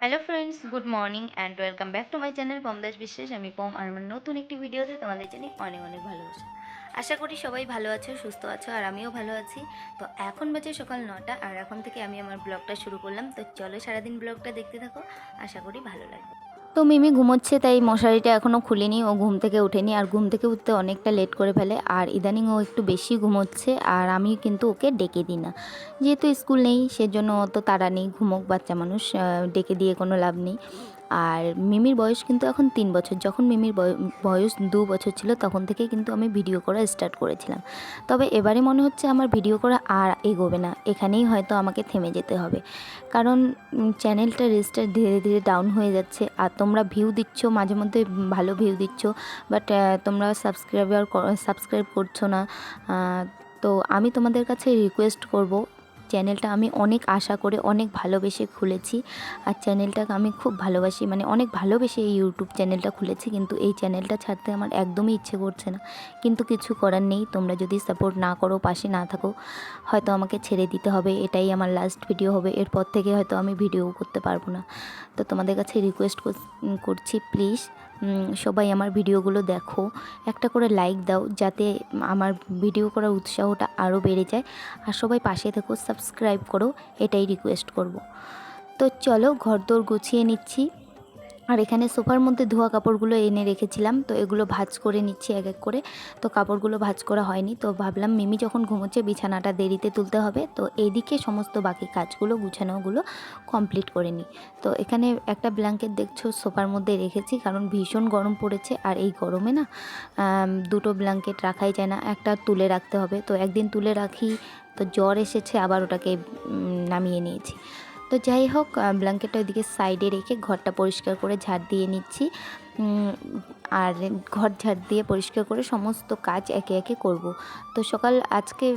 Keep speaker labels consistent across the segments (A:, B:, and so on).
A: Hello friends, good morning and welcome back to my channel Pomdas Biswas. আমি পম আর আমার নতুন একটি ভিডিওতে তোমাদের জানি অনেক অনেক ভালোবাসা। আশা করি সবাই ভালো আছো, সুস্থ আছো, আর আমিও ভালো আছি। তো এখন বাজে সকাল 9টা, আর এখন থেকে আমি আমার ব্লগটা শুরু করলাম। তো চলো সারাদিন ব্লগটা দেখতে থাকো, আশা করি ভালো লাগবে। তো মিমি ঘুমোচ্ছে, তাই মশারিটা এখনও খুলিনি। ও ঘুম থেকে ওঠেনি, আর ঘুম থেকে উঠতে অনেকটা লেট করে ফেলে। আর ইদানিং ও একটু বেশি ঘুমোচ্ছে, আর আমি কিন্তু ওকে ডেকে দিই না। যেহেতু স্কুল নেই, সেজন্য অত তাড়া নেই, ঘুমোক বাচ্চা মানুষ, ডেকে দিয়ে কোনো লাভ নেই। আর মিমির বয়স কিন্তু এখন 3 বছর। যখন মিমির বয়স 2 বছর ছিল, তখন থেকে কিন্তু আমি ভিডিও করা স্টার্ট করেছিলাম। তবে এবারে মনে হচ্ছে আমার ভিডিও করা আর এগোবে না, এখানেই হয়তো আমাকে থেমে যেতে হবে। কারণ চ্যানেলটা রেজিস্টার ধীরে ধীরে ডাউন হয়ে যাচ্ছে। আর তোমরা ভিউ দিচ্ছ, মাঝে মধ্যে ভালো ভিউ দিচ্ছ, বাট তোমরা সাবস্ক্রাইব করছো না। তো আমি তোমাদের কাছে রিকোয়েস্ট করব, চ্যানেলটা আমি অনেক আশা করে অনেক ভালোবেসে খুলেছি। আর চ্যানেলটাকে আমি খুব ভালোবাসি, মানে অনেক ভালোবেসে এই ইউটিউব চ্যানেলটা খুলেছি, কিন্তু এই চ্যানেলটা ছাড়তে আমার একদমই ইচ্ছে করছে না। কিন্তু কিছু করার নেই, তোমরা যদি সাপোর্ট না করো, পাশে না থাকো, হয়তো আমাকে ছেড়ে দিতে হবে। এটাই আমার লাস্ট ভিডিও হবে, এরপর থেকে হয়তো আমি ভিডিও করতে পারবো না। তো তোমাদের কাছে রিকোয়েস্ট করছি, প্লিজ সবাই আমার ভিডিওগুলো দেখো, একটা করে লাইক দাও, যাতে আমার ভিডিও করার উৎসাহটা আরও বেড়ে যায়। আর সবাই পাশে থেকো, সাবস্ক্রাইব করো, এটাই রিকোয়েস্ট করব। তো চলো ঘরদোর গুছিয়ে নিচ্ছি। আর এখানে সোফার মধ্যে ধোয়া কাপড়গুলো এনে রেখেছিলাম, তো এগুলো ভাঁজ করে নিচ্ছি এক এক করে। তো কাপড়গুলো ভাঁজ করা হয়নি, তো ভাবলাম মিমি যখন ঘুমোচ্ছে বিছানাটা দেরিতে তুলতে হবে, তো এইদিকে সমস্ত বাকি কাজগুলো গুছানোগুলো কমপ্লিট করে নিই। তো এখানে একটা ব্ল্যাঙ্কেট দেখছো সোফার মধ্যে রেখেছি, কারণ ভীষণ গরম পড়েছে। আর এই গরমে না দুটো ব্ল্যাঙ্কেট রাখাই যায় না, একটা তুলে রাখতে হবে। তো একদিন তুলে রাখি, তো জ্বর এসেছে, আবার ওটাকে নামিয়ে নিয়েছি। তো যাই হোক, ব্ল্যাঙ্কেটটা ওইদিকে সাইডে রেখে ঘরটা পরিষ্কার করে ঝাড় দিয়ে নিচ্ছি। আর ঘর ঝাড় দিয়ে পরিষ্কার করে সমস্ত কাজ একে একে করব। তো আজকে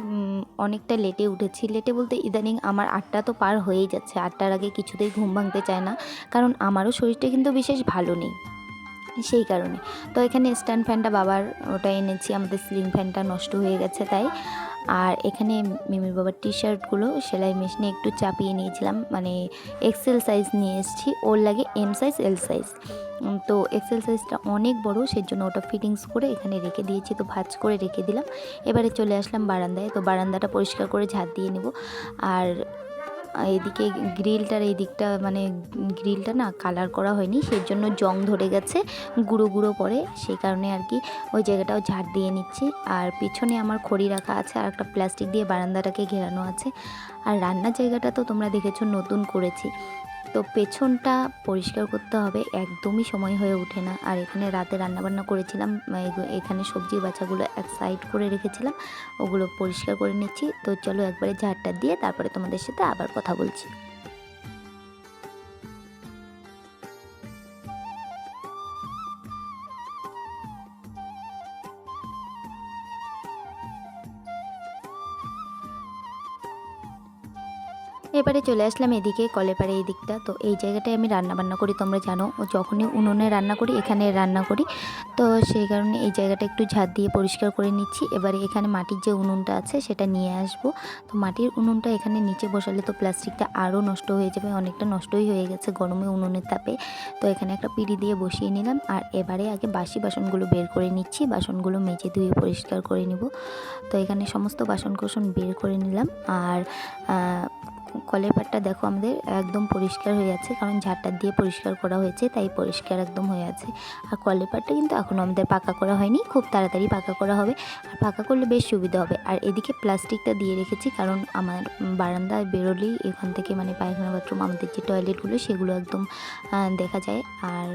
A: অনেকটা লেটে উঠেছি। লেটে বলতে ইদানিং আমার 8টা তো পার হয়েই যাচ্ছে। 8টার আগে কিছুতেই ঘুম ভাঙতে চায় না, কারণ আমারও শরীরটা কিন্তু বিশেষ ভালো নেই, সেই কারণে। তো এখানে স্ট্যান্ড ফ্যানটা বাবার ওটা এনেছি, আমাদের সিলিং ফ্যানটা নষ্ট হয়ে গেছে তাই। আর এখানে মিমির বাবার টি শার্টগুলো সেলাই মেশিনে একটু চাপিয়ে নিয়েছিলাম, মানে এক্সেল সাইজ নিয়ে এসেছি, ওর লাগে এম সাইজ এল সাইজ। তো এক্সেল সাইজটা অনেক বড়, সেই জন্য ওটা ফিটিংস করে এখানে রেখে দিয়েছি। তো ভাঁজ করে রেখে দিলাম। এবারে চলে আসলাম বারান্দায়। তো বারান্দাটা পরিষ্কার করে ঝাড় দিয়ে নেব। আর এদিকে গ্রিলটার এই দিকটা, মানে গ্রিলটা না কালার করা হয়নি, সেই জন্য জং ধরে গেছে, গুঁড়ো গুঁড়ো পড়ে, সেই কারণে আর কি ওই জায়গাটাও ঝাড় দিয়ে নিচ্ছি। আর পিছনে আমার খড়ি রাখা আছে, আর একটা প্লাস্টিক দিয়ে বারান্দাটাকে ঘেরানো আছে। আর রান্নার জায়গাটা তো তোমরা দেখেছো নতুন করেছি, তো পেছনটা পরিষ্কার করতে হবে, একদমই সময় হয়ে ওঠে না। আর এখানে রাতে রান্নাবান্না করেছিলাম, এখানে সবজির বাচ্চাগুলো এক সাইড করে রেখেছিলাম, ওগুলো পরিষ্কার করে নিচ্ছি। তো চলো একবারে ঝাড়টা দিয়ে তারপরে তোমাদের সাথে আবার কথা বলছি। এবারে চলে আসলাম এদিকে কলেপাড়ে এই দিকটা। তো এই জায়গাটায় আমি রান্নাবান্না করি, তোমরা জানো, ও যখনই উনুনে রান্না করি এখানে রান্না করি। তো সেই কারণে এই জায়গাটা একটু ঝাড় দিয়ে পরিষ্কার করে নিচ্ছি। এবারে এখানে মাটির যে উনুনটা আছে সেটা নিয়ে আসব। তো মাটির উনুনটা এখানে নিচে বসালে তো প্লাস্টিকটা আরও নষ্ট হয়ে যাবে, অনেকটা নষ্টই হয়ে গেছে গরমে উনুনের তাপে। তো এখানে একটা পিঁড়ি দিয়ে বসিয়ে নিলাম। আর এবারে আগে বাসি বাসনগুলো বের করে নিচ্ছি, বাসনগুলো মেজে ধুয়ে পরিষ্কার করে নিব। তো এখানে সমস্ত বাসন কোসন বের করে নিলাম। আর কলের পাড়টা দেখো আমাদের একদম পরিষ্কার হয়ে আছে, কারণ ঝাড়টা দিয়ে পরিষ্কার করা হয়েছে, তাই পরিষ্কার একদম হয়ে আছে। আর কলের পাড়টা কিন্তু এখনও আমাদের পাকা করা হয়নি, খুব তাড়াতাড়ি পাকা করা হবে। আর পাকা করলে বেশ সুবিধা হবে। আর এদিকে প্লাস্টিকটা দিয়ে রেখেছি, কারণ আমার বারান্দায় বেরোলেই এখান থেকে, মানে পায়খানা বাথরুম, আমাদের যে টয়লেটগুলো সেগুলো একদম দেখা যায়, আর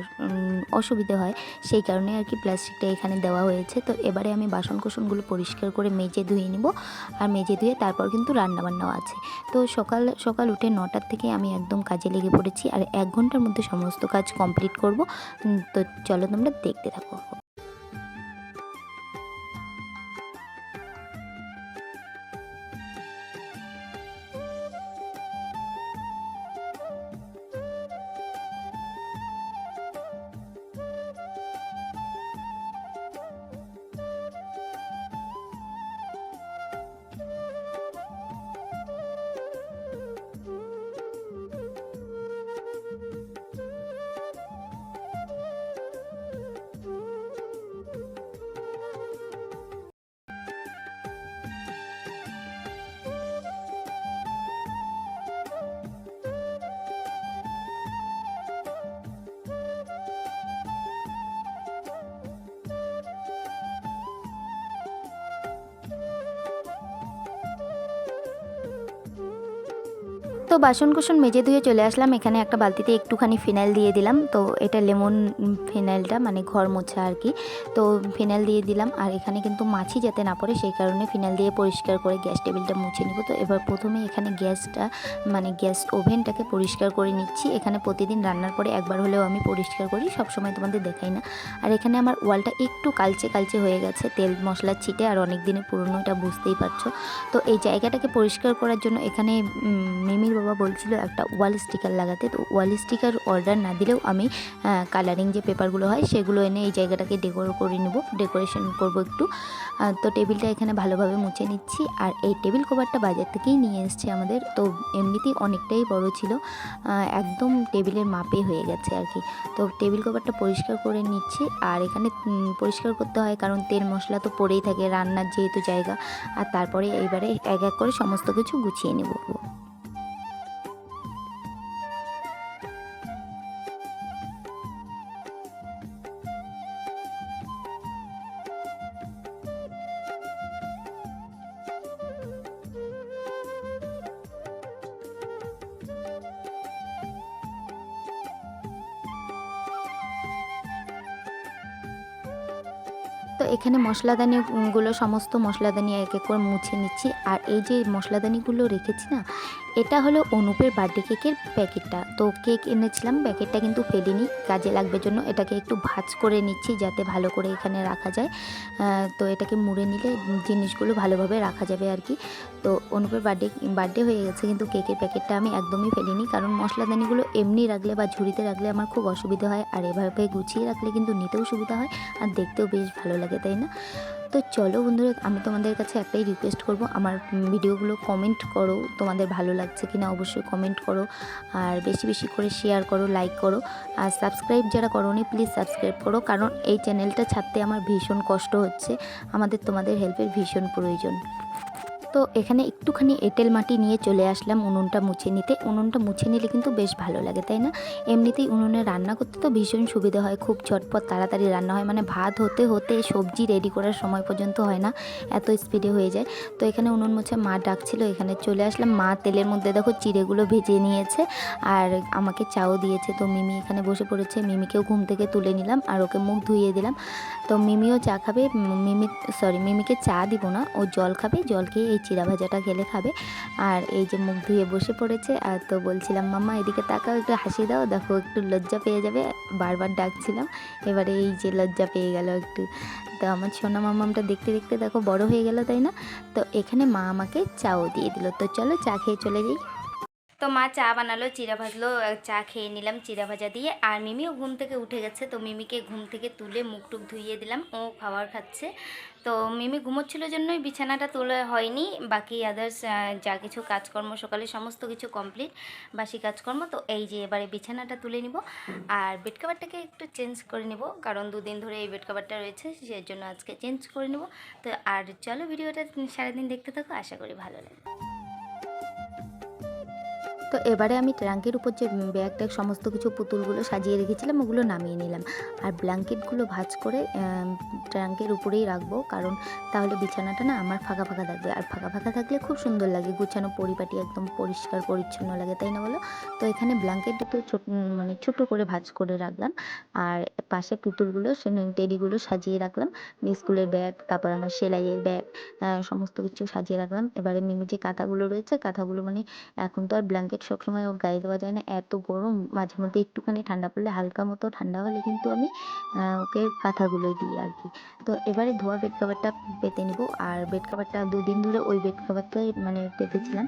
A: অসুবিধে হয়, সেই কারণে আর কি প্লাস্টিকটা এখানে দেওয়া হয়েছে। তো এবারে আমি বাসন কোসনগুলো পরিষ্কার করে মেজে ধুয়ে নিব। আর মেজে ধুয়ে তারপর কিন্তু রান্নাবান্নাও আছে। তো সকাল সকাল উঠে 9টার থেকে আমি একদম কাজে লেগে পড়েছি, আর 1 ঘন্টার মধ্যে সমস্ত কাজ কমপ্লিট করব। তো চলো তোমরা দেখতে থাকো। তো বাসন কুসন মেজে ধুয়ে চলে আসলাম। এখানে একটা বালতিতে একটুখানি ফিনাইল দিয়ে দিলাম, তো এটা লেমন ফিনাইলটা মানে ঘর মোছা আর কি। তো ফিনাইল দিয়ে দিলাম, আর এখানে কিন্তু মাছি যাতে না পড়ে সেই কারণে ফিনাইল দিয়ে পরিষ্কার করে গ্যাস টেবিলটা মুছে নিব। তো এবার প্রথমে এখানে গ্যাসটা মানে গ্যাস ওভেনটাকে পরিষ্কার করে নিচ্ছি। এখানে প্রতিদিন রান্নার পরে একবার হলেও আমি পরিষ্কার করি, সবসময় তোমাদের দেখাই না। আর এখানে আমার ওয়ালটা একটু কালচে কালচে হয়ে গেছে তেল মশলার ছিটে, আর অনেক দিনের পুরনো, এটা বুঝতেই পারছো। তো এই জায়গাটাকে পরিষ্কার করার জন্য এখানে মিমির বাবা বলছিল একটা ওয়াল স্টিকার লাগাতে। তো ওয়াল স্টিকার অর্ডার না দিলেও আমি কালারিং যে পেপারগুলো হয় সেগুলো এনে এই জায়গাটাকে ডেকোরেশন করব একটু। তো টেবিলটা এখানে ভালোভাবে মুছে নিচ্ছি। আর এই টেবিল কভারটা বাজার থেকেই নিয়ে এসছে আমাদের, তো এমনিতেই অনেকটাই বড় ছিল, একদম টেবিলের মাপে হয়ে গেছে আর কি। তো টেবিল কভারটা পরিষ্কার করে নিচ্ছি। আর এখানে পরিষ্কার করতে হয় কারণ তেল মশলা তো পড়েই থাকে, রান্নার যেহেতু জায়গা। আর তারপরে এইবারে এক এক করে সমস্ত কিছু গুছিয়ে নেব। তো এখানে মশলাদানিগুলো সমস্ত মশলাদানি এক এক করে মুছে নিচ্ছি। আর এই যে মশলাদানিগুলো রেখেছি না, এটা হলো অনুপের বার্থডে কেকের প্যাকেটটা। তো কেক এনেছিলাম, প্যাকেটটা কিন্তু ফেলিনি, কাজে লাগবে জন্য এটাকে একটু ভাঁজ করে নিচ্ছি যাতে ভালো করে এখানে রাখা যায়। তো এটাকে মুড়ে নিলে জিনিসগুলো ভালোভাবে রাখা যাবে আর কি। তো অনুপের বার্থডে হয়ে গেছে, কিন্তু কেকের প্যাকেটটা আমি একদমই ফেলিনি, কারণ মশলাদানিগুলো এমনি রাখলে বা ঝুড়িতে রাখলে আমার খুব অসুবিধা হয়। আর এভাবে গুছিয়ে রাখলে কিন্তু নিতেও সুবিধা হয় আর দেখতেও বেশ ভালো লাগে, তাই না? তো চলো বন্ধুরা, আমি তোমাদের কাছে একটাই রিকোয়েস্ট করব, আমার ভিডিওগুলো কমেন্ট করো, তোমাদের ভালো লাগছে কিনা অবশ্যই কমেন্ট করো। আর বেশি বেশি করে শেয়ার করো, লাইক করো। আর সাবস্ক্রাইব যারা করোনি প্লিজ সাবস্ক্রাইব করো, কারণ এই চ্যানেলটা ছাড়তে আমার ভীষণ কষ্ট হচ্ছে। আমাদের তোমাদের হেল্পের ভীষণ প্রয়োজন। তো এখানে একটুখানি এঁটেল মাটি নিয়ে চলে আসলাম উনুনটা মুছে নিতে। উনুনটা মুছে নিলে কিন্তু বেশ ভালো লাগে, তাই না? এমনিতেই উনুনে রান্না করতে তো ভীষণ সুবিধা হয়, খুব ঝটপট তাড়াতাড়ি রান্না হয়, মানে ভাত হতে হতে সবজি রেডি করার সময় পর্যন্ত হয় না, এত স্পিডে হয়ে যায়। তো এখানে উনুন মুছে মা ডাকছিল, এখানে চলে আসলাম। মা তেলের মধ্যে দেখো চিড়েগুলো ভেজে নিয়েছে আর আমাকে চাও দিয়েছে। তো মিমি এখানে বসে পড়েছে, মিমিকেও ঘুম থেকে তুলে নিলাম আর ওকে মুখ ধুইয়ে দিলাম। তো মিমিও চা খাবে, মিমিকে চা দিব না, ও জল খাবে, জল খেয়ে এই চিড়া ভাজাটা খেলে খাবে। আর এই যে মুখ ধুয়ে বসে পড়েছে। আর তো বলছিলাম মাম্মা এদিকে তাকাও, একটু হাসি দাও, দেখো একটু লজ্জা পেয়ে যাবে, বারবার ডাকছিলাম, এবারে এই যে লজ্জা পেয়ে গেল একটু। তো আমার সোনা মাম্মামটা দেখতে দেখতে দেখো বড় হয়ে গেল, তাই না? তো এখানে মা আমাকে চাও দিয়ে দিল। তো চলো চা খেয়ে চলে যাই। তো মা চা বানালো, চিড়া ভাজলো, চা খেয়ে নিলাম চিড়া ভাজা দিয়ে। আর মিমিও ঘুম থেকে উঠে গেছে, তো মিমিকে ঘুম থেকে তুলে মুখ টুক ধুইয়ে দিলাম, ও খাবার খাচ্ছে। তো মিমি ঘুমোচ্ছিল জন্যই বিছানাটা তোলা হয়নি, বাকি আদার্স যা কিছু কাজকর্ম সকালে সমস্ত কিছু কমপ্লিট, বাসি কাজকর্ম। তো এই যে এবারে বিছানাটা তুলে নিব আর বেড কাভারটাকে একটু চেঞ্জ করে নিব, কারণ দুদিন ধরে এই বেড কাভারটা রয়েছে, সেই জন্য আজকে চেঞ্জ করে নিব। তো আর চলো ভিডিওটা সারাদিন দেখতে থাকো, আশা করি ভালো লাগে। তো এবারে আমি ট্রাঙ্কের উপর যে ব্যাগ ট্যাগ সমস্ত কিছু পুতুলগুলো সাজিয়ে রেখেছিলাম ওগুলো নামিয়ে নিলাম। আর ব্ল্যাঙ্কেটগুলো ভাঁজ করে ট্রাঙ্কের উপরেই রাখবো, কারণ তাহলে বিছানাটা না আমার ফাঁকা ফাঁকা থাকবে। আর ফাঁকা ফাঁকা থাকলে খুব সুন্দর লাগে, গুছানো পরিপাটি একদম পরিষ্কার পরিচ্ছন্ন লাগে, তাই না বলো? তো এখানে ব্ল্যাঙ্কেট দুটো মানে ছোটো করে ভাঁজ করে রাখলাম। আর পাশে পুতুলগুলো টেডিগুলো সাজিয়ে রাখলাম, স্কুলের ব্যাগ, তারপর আমার সেলাইয়ের ব্যাগ, সমস্ত কিছু সাজিয়ে রাখলাম। এবারে মিমি যে কাঁথাগুলো রয়েছে, কাঁথাগুলো মানে এখন তো আর ব্ল্যাঙ্কেট সবসময় ওর গায়ে দেওয়া যায় না, এত গরম, মাঝে মধ্যে একটুখানি ঠান্ডা পড়লে, হালকা মতো ঠান্ডা হলে কিন্তু আমি ওকে কাঁথাগুলো দিই আর কি। তো এবারে ধোয়া বেড কাভারটা পেতে নিব। আর বেড কাভারটা দুদিন ধরে ওই বেড কাভারটাই মানে পেতেছিলাম,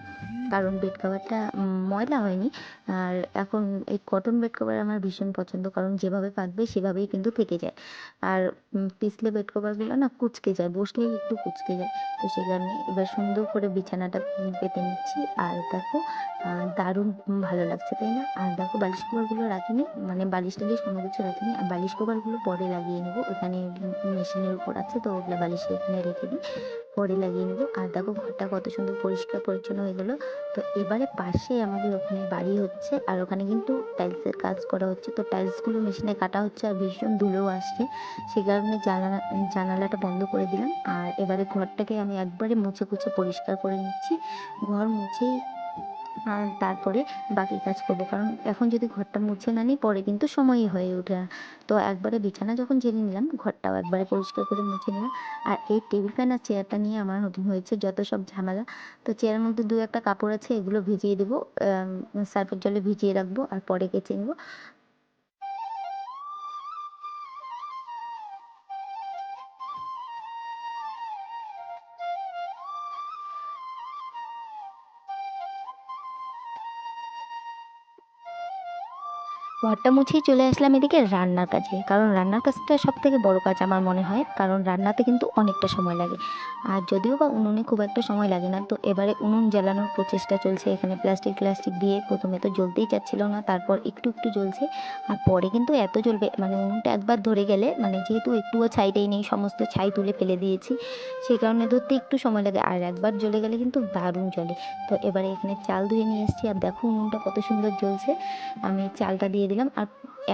A: কারণ বেড কাভারটা ময়লা হয়নি। আর এখন এই কটন বেড কভার আমার ভীষণ পছন্দ, কারণ যেভাবে পাতবে সেভাবেই কিন্তু থেকে যায়। আর পিছলে বেড কভারগুলো না কুঁচকে যায়, বসলেই একটু কুঁচকে যায়। তো সেই কারণে এবার সুন্দর করে বিছানাটা পেতে নিচ্ছি। আর দেখো দারুণ ভালো লাগছে, তাই না? আর দেখো বালিশ কভারগুলো রাখিনি, মানে বালিশ টালিশ কোনো কিছু রাখিনি। আর বালিশ কভারগুলো পরে লাগিয়ে নেবো, ওখানে মেশিনের উপর আছে, তো ওগুলো বালিশ এখানে রেখে দিই, পরে লাগিয়ে নেবো। আর দেখো ঘরটা কত সুন্দর পরিষ্কার পরিচ্ছন্ন হয়ে গেলো। তো এবারে পাশে আমাদের ওখানে বাড়ি হচ্ছে, আর ওখানে কিন্তু টাইলসের কাজ করা হচ্ছে। তো টাইলসগুলো মেশিনে কাটা হচ্ছে আর ভীষণ ধুলোও আসছে, সে কারণে জানালাটা বন্ধ করে দিলাম। আর এবারে ঘরটাকে আমি একবারে মুছে কুছে পরিষ্কার করে নিচ্ছি। ঘর মুছেই তারপরে বাকি কাজ করব, কারণ এখন যদি ঘরটা মুছে না নিই পরে কিন্তু সময়ই হয়ে ওঠে না। তো একবারে বিছানা যখন ঝেড়ে নিলাম, ঘরটাও একবারে পরিষ্কার করে মুছে নিলাম। আর এই টেবিল ফ্যান আর চেয়ারটা নিয়ে আমার হয়েছে যত সব ঝামেলা। তো চেয়ারের মধ্যে দু একটা কাপড় আছে, এগুলো ভিজিয়ে দেবো, সার্ফের জলে ভিজিয়ে রাখবো আর পরে কেচে নেবো। ঘরটা মুছেই চলে আসলাম এদিকে রান্নার কাজে, কারণ রান্নার কাজটা সব থেকে বড় কাজ আমার মনে হয়, কারণ রান্নাতে কিন্তু অনেকটা সময় লাগে। আর যদিও বা উনুনে খুব একটা সময় লাগে না, তো এবারে উনুন জ্বালানোর প্রচেষ্টা চলছে। এখানে প্লাস্টিক দিয়ে প্রথমে তো জ্বলতেই চাচ্ছিল না, তারপর একটু একটু জ্বলছে। আর পরে কিন্তু এত জ্বলবে, মানে উনুনটা একবার ধরে গেলে, মানে যেহেতু একটুও ছাইটাই নেই, সমস্ত ছাই তুলে ফেলে দিয়েছি, সেই কারণে ধরতে একটু সময় লাগে। আর একবার জ্বলে গেলে কিন্তু দারুণ জ্বলে। তো এবারে এখানে চাল ধুয়ে নিয়ে এসেছি, আর দেখো উনুনটা কত সুন্দর জ্বলছে। আমি চালটা দিয়ে দিলাম। আর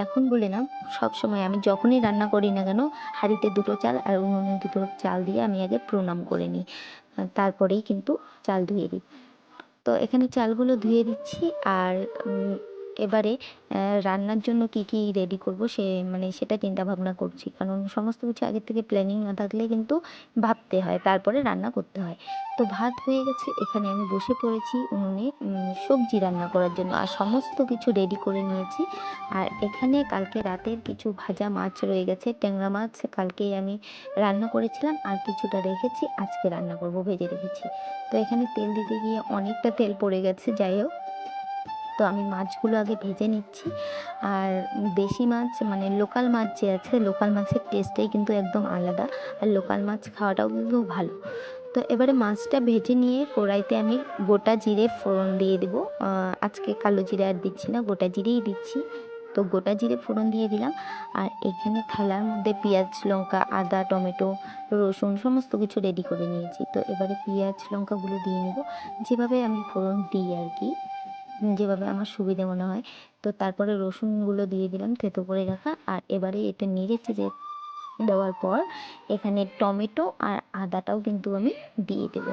A: এখন বলে না, সবসময় আমি যখনই রান্না করি না কেন, হাঁড়িতে দুটো চাল আর উনুনে দুটো চাল দিয়ে আমি আগে প্রণাম করে নিই, তারপরেই কিন্তু চাল ধুয়ে দিই। তো এখানে চালগুলো ধুয়ে দিচ্ছি। আর এবারে রান্নার জন্য কি কি রেডি করব, মানে সেটা চিন্তা ভাবনা করছি, কারণ সমস্ত কিছু আগের থেকে প্ল্যানিং না থাকলে কিন্তু ভাবতে হয়, তারপরে রান্না করতে হয়। তো ভাত হয়ে গেছে, এখানে আমি বসে পড়েছি উনুনে সবজি রান্না করার জন্য, আর সমস্ত কিছু রেডি করে নিয়েছি। আর এখানে কালকে রাতের কিছু ভাজা মাছ রয়ে গেছে, ট্যাংরা মাছ কালকেই আমি রান্না করেছিলাম, আর কিছুটা রেখেছি, আজকে রান্না করব, ভেজে রেখেছি। তো এখানে তেল দিতে গিয়ে অনেকটা তেল পড়ে গেছে, যাই হোক। তো আমি মাছগুলো আগে ভেজে নিচ্ছি। আর দেশি মাছ, মানে লোকাল মাছ যে আছে, লোকাল মাছের টেস্টটাই কিন্তু একদম আলাদা। আর লোকাল মাছ খাওয়াটাও কিন্তু ভালো। তো এবারে মাছটা ভেজে নিয়ে কড়াইতে আমি গোটা জিরে ফোড়ন দিয়ে দেবো। আজকে কালো জিরে আর দিচ্ছি না, গোটা জিরেই দিচ্ছি। তো গোটা জিরে ফোড়ন দিয়ে দিলাম। আর এখানে থালার মধ্যে পেঁয়াজ, লঙ্কা, আদা, টমেটো, রসুন সমস্ত কিছু রেডি করে নিয়েছি। তো এবারে পেঁয়াজ লঙ্কাগুলো দিয়ে নেব, যেভাবে আমি ফোড়ন দিই আর কি, যেভাবে আমার সুবিধে মনে হয়। তো তারপরে রসুনগুলো দিয়ে দিলাম থেতো করে রাখা। আর এবারে এটা নেড়ে চেড়ে দেওয়ার পর এখানে টমেটো আর আদাটাও কিন্তু আমি দিয়ে দেবো।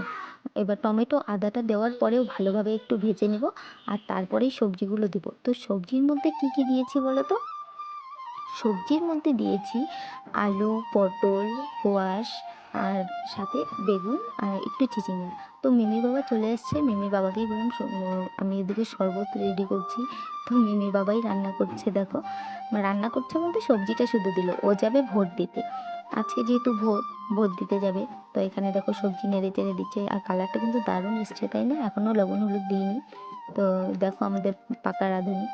A: এবার টমেটো আদাটা দেওয়ার পরেও ভালোভাবে একটু ভেজে নেব, আর তারপরেই সবজিগুলো দেবো। তো সবজির মধ্যে কি কি দিয়েছি বলো তো? সবজির মধ্যে দিয়েছি আলু, পটল, কোয়াশ, আর সাথে বেগুন আর একটু চিচিঙ্গা। তো মিমির বাবা চলে এসছে, মিমির বাবাকেই বললাম আমি এদিকে শরবত রেডি করছি। তো মিমির বাবাই রান্না করছে, দেখো রান্না করছে বলতে সবজিটা শুধু দিল, ও যাবে ভোট দিতে। আজকে যেহেতু ভোট, ভোট দিতে যাবে। তো এখানে দেখো সবজি নেড়ে চেড়ে দিচ্ছে, আর কালারটা কিন্তু দারুণ এসছে, তাই না? এখনও লবণ হলুদ দিইনি। তো দেখো আমাদের পাকা রাঁধুনি।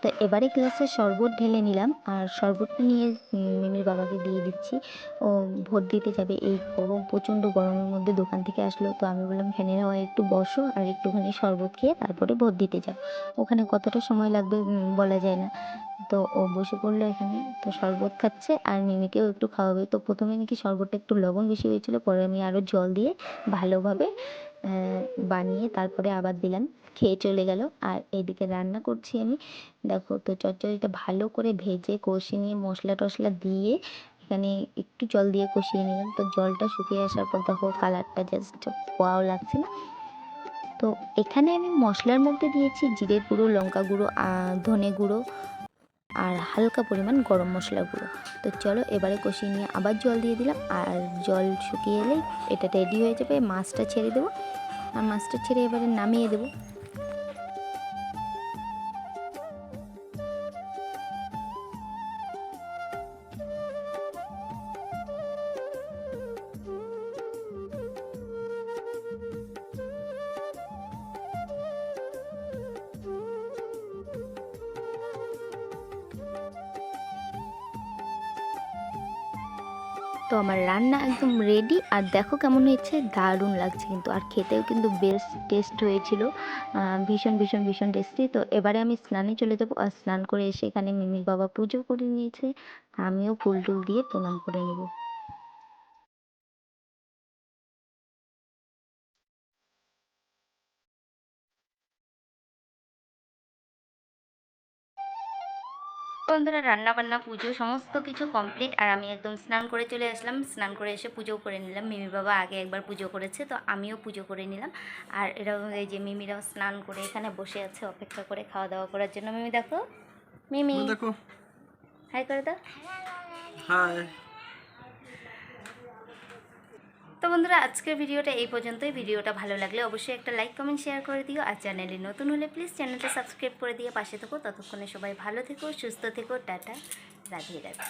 A: তো এবারে গ্লাসে শরবত ঢেলে নিলাম, আর শরবতটা নিয়ে মিমির বাবাকে দিয়ে দিচ্ছি। ও ভোট দিতে যাবে, এই গরম, প্রচণ্ড গরমের মধ্যে দোকান থেকে আসলো। তো আমি বললাম ফ্যানের হাওয়ায় একটু বসো আর একটুখানি শরবত খেয়ে তারপরে ভোট দিতে যাও। ওখানে কতটা সময় লাগবে বলা যায় না। তো ও বসে পড়লো এখানে, তো শরবত খাচ্ছে আর মিমিকেও একটু খাওয়াবে। তো প্রথমে নাকি শরবতটা একটু লবণ বেশি হয়েছিল, পরে আমি আরও জল দিয়ে ভালোভাবে বানিয়ে তারপরে আবার দিলাম, খেয়ে চলে গেল। আর এদিকে রান্না করছি আমি, দেখো। তো চচ্চড়িটা ভালো করে ভেজে কষিয়ে নিয়ে মশলা টশলা দিয়ে এখানে একটু জল দিয়ে কষিয়ে নিলাম। তো জলটা শুকিয়ে আসার পর দেখো কালারটা জাস্ট ওয়াও লাগছে না? তো এখানে আমি মশলার মধ্যে দিয়েছি জিরের গুঁড়ো, লঙ্কা গুঁড়ো, ধনে গুঁড়ো, আর হালকা পরিমাণ গরম মশলা গুঁড়ো। তো চলো এবারে কষিয়ে নিয়ে আবার জল দিয়ে দিলাম, আর জল শুকিয়ে এলেই এটা রেডি হয়ে যাবে। মাছটা ছেড়ে দেবো, আর মাছটা ছেড়ে এবারে নামিয়ে দেবো। তো আমার রান্না একদম রেডি, আর দেখো কেমন হয়েছে, দারুণ লাগছে কিন্তু, আর খেতেও কিন্তু বেস্ট টেস্ট হয়েছিল। ভীষণ ভীষণ ভীষণ টেস্টি। তো এবারে আমি স্নানে চলে যাবো, আর স্নান করে এসে এখানে মিমির বাবা পুজো করে নিয়েছে, আমিও ফুল টুল দিয়ে প্রণাম করে নেবো। বন্ধুরা রান্না বান্না পুজো সমস্ত কিছু কমপ্লিট, আর আমি একদম স্নান করে চলে আসলাম। স্নান করে এসে পুজো করে নিলাম। মিমির বাবা আগে একবার পুজো করেছে, তো আমিও পুজো করে নিলাম। আর এরাও এই যে মিমিরাও স্নান করে এখানে বসে আছে অপেক্ষা করে খাওয়া দাওয়া করার জন্য। মিমি দেখো, মিমি
B: দেখো,
A: হাই করে দাও।
B: হাই।
A: তো বন্ধুরা আজকের ভিডিওটা এই পর্যন্তই। ভিডিওটা ভালো লাগলে অবশ্যই একটা লাইক কমেন্ট শেয়ার করে দিও, আর চ্যানেলে নতুন হলে প্লিজ চ্যানেলটা সাবস্ক্রাইব করে দিয়ে পাশে থেকো। ততক্ষণে সবাই ভালো থেকো, সুস্থ থেকো, টাটা, রাধে রাধে।